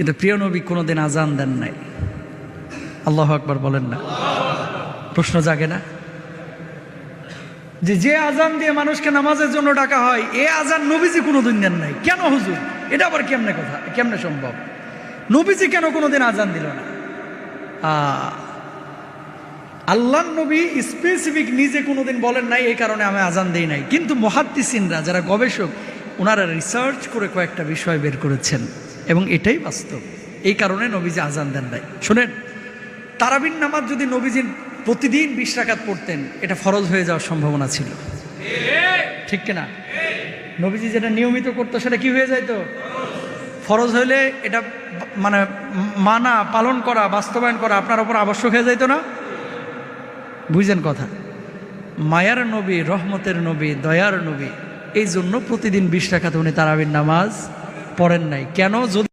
কিন্তু প্রিয় নবী কোনোদিন আজান দেন নাই। আল্লাহু আকবার বলেন না? প্রশ্ন জাগে না যে আজান দিয়ে মানুষকে নামাজের জন্য ডাকা হয়, এ আজান নবীজি কোনোদিন দেন নাই কেন হুজুর? এটা আবার কেমনে কথা, কেমনে সম্ভব? নবীজি কেন কোনোদিন আজান দিল না? আল্লাহর নবী স্পেসিফিক নিজে কোনোদিন বলেন নাই এই কারণে আমি আজান দেই নাই, কিন্তু মুহাদ্দিসিনরা যারা গবেষক ওনারা রিসার্চ করে কয়েকটা বিষয় বের করেছেন এবং এটাই বাস্তব। এই কারণে নবীজি আজান দেন নাই। শুনেন, তারাবির নামাজ যদি নবীজি প্রতিদিন 20 রাকাত পড়তেন, এটা ফরজ হয়ে যাওয়ার সম্ভাবনা ছিল, ঠিক কিনা? নবীজি যেটা নিয়মিত করতো সেটা কি হয়ে যাইতো? ফরজ হইলে এটা মানে মানা, পালন করা, বাস্তবায়ন করা আপনার উপর আবশ্যক হয়ে যাইতো না? বুঝছেন কথা? মায়ার নবী, রহমতের নবী, দয়ার নবী, এই জন্য প্রতিদিন 20 রাকাত উনি তারাবির নামাজ পড়েন নাই। কেন? যদি